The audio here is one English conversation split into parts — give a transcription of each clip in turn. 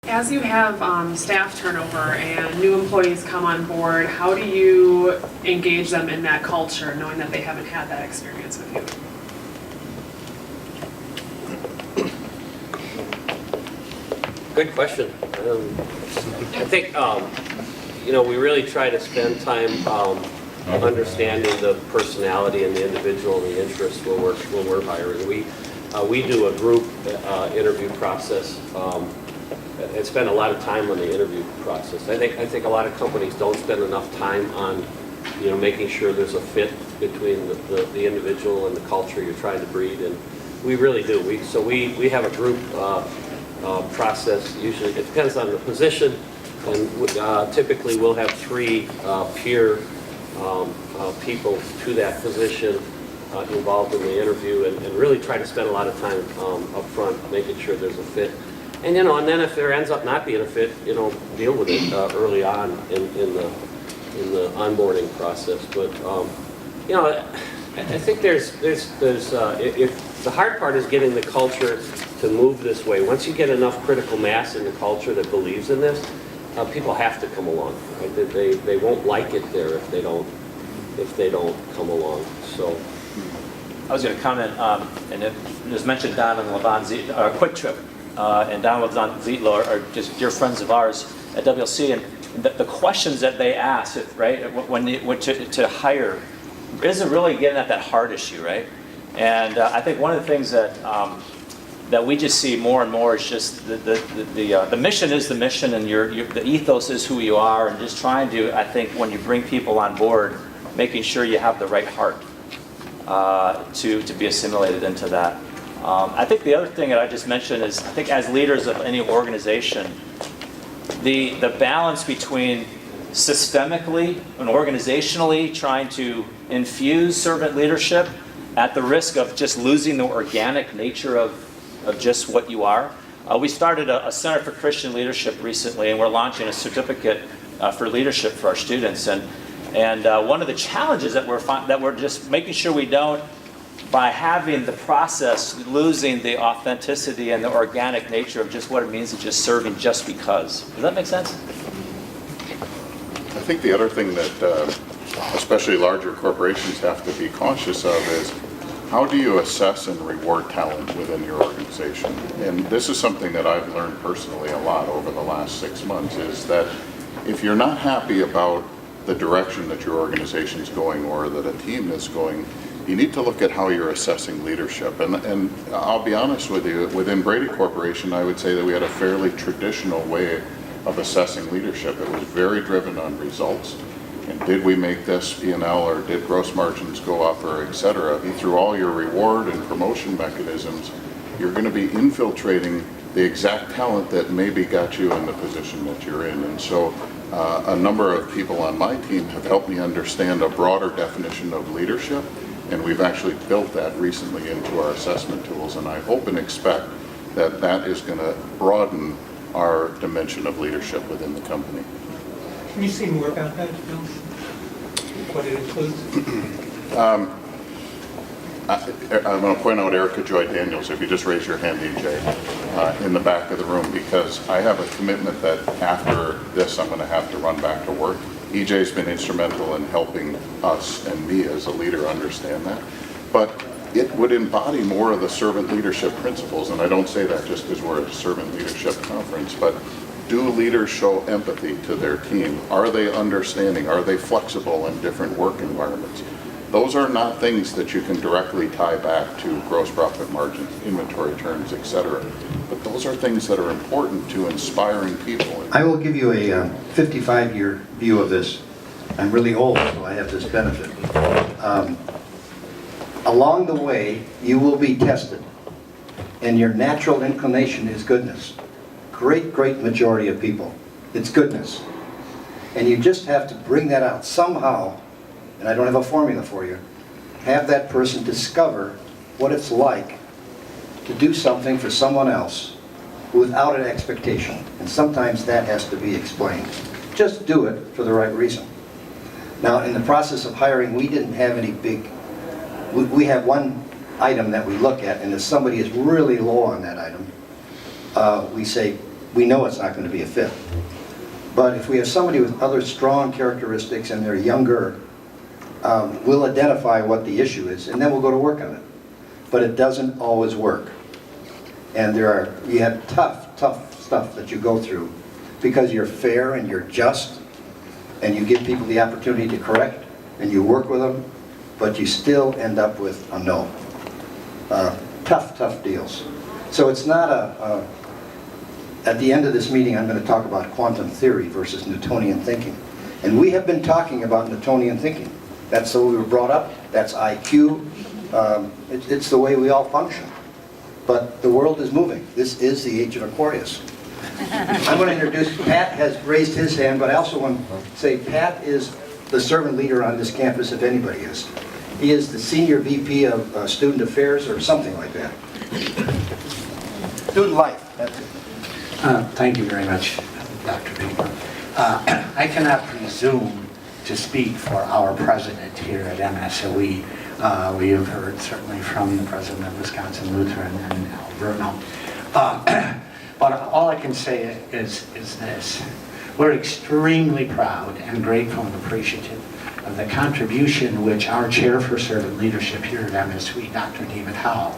As you have staff turnover and new employees come on board, how do you engage them in that culture, knowing that they haven't had that experience with you? Good question. I think, we really try to spend time understanding the personality and the individual and the interests when we're hiring. We do a group interview process and spend a lot of time on the interview process. I think a lot of companies don't spend enough time on making sure there's a fit between the individual and the culture you're trying to breed, and we really do. We have a group process. Usually it depends on the position, and typically we'll have 3 peer people to that position involved in the interview, and really try to spend a lot of time up front making sure there's a fit. And and then if there ends up not being a fit, deal with it early on in the onboarding process. But I think there's if the hard part is getting the culture to move this way. Once you get enough critical mass in the culture that believes in this, people have to come along. Right? They won't like it there if they don't come along. So. I was going to comment, and it was mentioned Don and Levon Quick Trip, and Don and Levon Zietlow are just dear friends of ours at WLC, and the questions that they ask, right, when to hire, isn't really getting at that hard issue, right? And I think one of the things that we just see more and more is just the mission is the mission, and the ethos is who you are, and just trying to, I think, when you bring people on board, making sure you have the right heart to be assimilated into that. I think the other thing that I just mentioned is, I think as leaders of any organization, the balance between systemically and organizationally trying to infuse servant leadership at the risk of just losing the organic nature of just what you are. We started a Center for Christian Leadership recently, and we're launching a certificate for leadership for our students. And one of the challenges that we're just making sure we don't, by having the process, losing the authenticity and the organic nature of just what it means to just serving just because. Does that make sense? I think the other thing that especially larger corporations have to be conscious of is, how do you assess and reward talent within your organization? And this is something that I've learned personally a lot over the last 6 months, is that if you're not happy about the direction that your organization is going or that a team is going, you need to look at how you're assessing leadership. And I'll be honest with you, within Brady Corporation, I would say that we had a fairly traditional way of assessing leadership. It was very driven on results. And did we make this P&L, or did gross margins go up, or et cetera? Through all your reward and promotion mechanisms, you're going to be infiltrating the exact talent that maybe got you in the position that you're in. And so a number of people on my team have helped me understand a broader definition of leadership, and we've actually built that recently into our assessment tools, and I hope and expect that that is going to broaden our dimension of leadership within the company. Can you say more about that, Bill? What it includes? I'm going to point out Erica Joy Daniels, if you just raise your hand, EJ, in the back of the room, because I have a commitment that after this I'm going to have to run back to work. EJ's been instrumental in helping us and me as a leader understand that. But it would embody more of the servant leadership principles, and I don't say that just because we're a servant leadership conference, but do leaders show empathy to their team? Are they understanding? Are they flexible in different work environments? Those are not things that you can directly tie back to gross profit margins, inventory turns, etc. But those are things that are important to inspiring people. I will give you a 55-year view of this. I'm really old, so I have this benefit. Along the way, you will be tested, and your natural inclination is goodness. Great majority of people, it's goodness. And you just have to bring that out somehow, and I don't have a formula for you, have that person discover what it's like to do something for someone else without an expectation. And sometimes that has to be explained. Just do it for the right reason. Now, in the process of hiring, we didn't have any big, we have one item that we look at, and if somebody is really low on that item, we say, we know it's not going to be a fit. But if we have somebody with other strong characteristics and they're younger, we'll identify what the issue is, and then we'll go to work on it. But it doesn't always work. And you have tough stuff that you go through because you're fair and you're just, and you give people the opportunity to correct, and you work with them, but you still end up with a no. Tough deals. So it's not at the end of this meeting, I'm going to talk about quantum theory versus Newtonian thinking. And we have been talking about Newtonian thinking. That's the way we were brought up. That's IQ. It's the way we all function. But the world is moving. This is the age of Aquarius. I'm going to introduce, Pat has raised his hand, but I also want to say Pat is the servant leader on this campus, if anybody is. He is the senior VP of Student Affairs or something like that. Student Life, that's it. Thank you very much, Dr. Pieper. I cannot presume to speak for our president here at MSOE. We have heard certainly from the president of Wisconsin Lutheran and Al Bruno. But all I can say is this. We're extremely proud and grateful and appreciative of the contribution which our Chair for Servant Leadership here at MSOE, Dr. David Howell,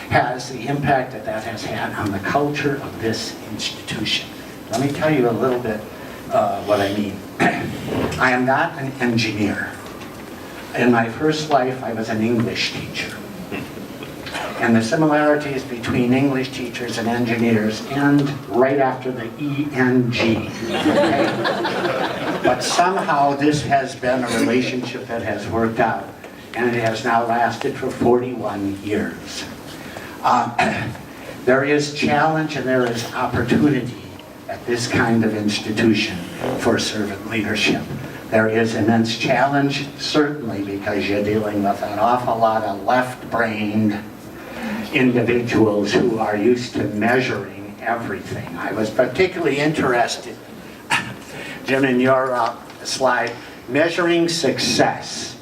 has, the impact that has had on the culture of this institution. Let me tell you a little bit what I mean. I am not an engineer. In my first life, I was an English teacher. And the similarities between English teachers and engineers end right after the ENG. Okay? But somehow this has been a relationship that has worked out, and it has now lasted for 41 years. There is challenge and there is opportunity at this kind of institution for servant leadership. There is immense challenge, certainly, because you're dealing with an awful lot of left-brained individuals who are used to measuring everything. I was particularly interested, Jim, in your slide, measuring success.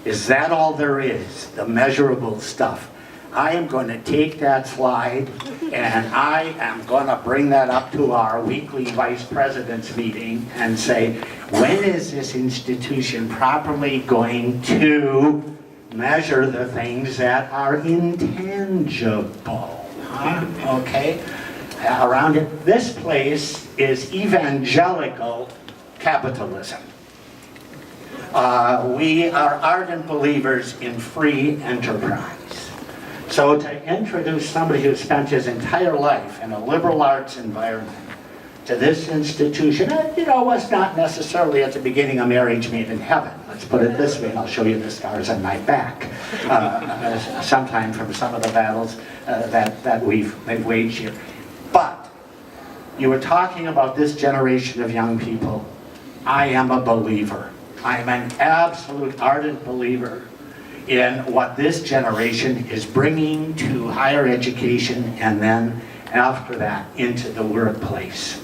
Is that all there is, the measurable stuff? I am going to take that slide and I am going to bring that up to our weekly vice president's meeting and say, when is this institution properly going to measure the things that are intangible? Okay? Around it, this place is evangelical capitalism. We are ardent believers in free enterprise. So to introduce somebody who spent his entire life in a liberal arts environment to this institution, was not necessarily at the beginning a marriage made in heaven. Let's put it this way, and I'll show you the scars on my back. Sometime from some of the battles that we've waged here. But you were talking about this generation of young people. I am a believer. I am an absolute ardent believer in what this generation is bringing to higher education and then after that into the workplace.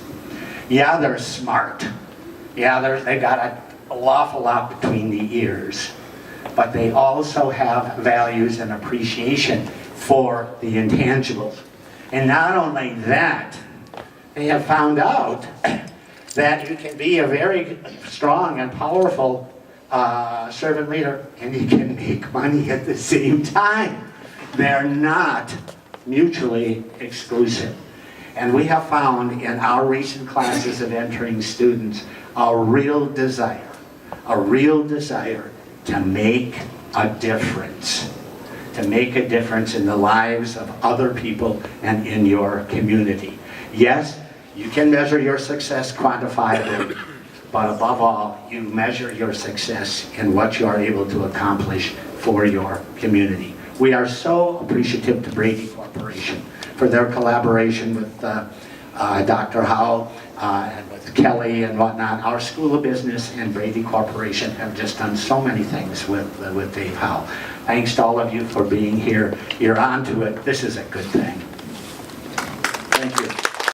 Yeah, they're smart. Yeah, they got an awful lot between the ears. But they also have values and appreciation for the intangibles. And not only that, they have found out that you can be a very strong and powerful servant leader, and you can make money at the same time. They're not mutually exclusive. And we have found in our recent classes of entering students a real desire to make a difference. To make a difference in the lives of other people and in your community. Yes, you can measure your success quantifiably, but above all, you measure your success in what you are able to accomplish for your community. We are so appreciative to Brady Corporation for their collaboration with Dr. Howell and with Kelly and whatnot. Our School of Business and Brady Corporation have just done so many things with Dave Howell. Thanks to all of you for being here. You're on to it. This is a good thing.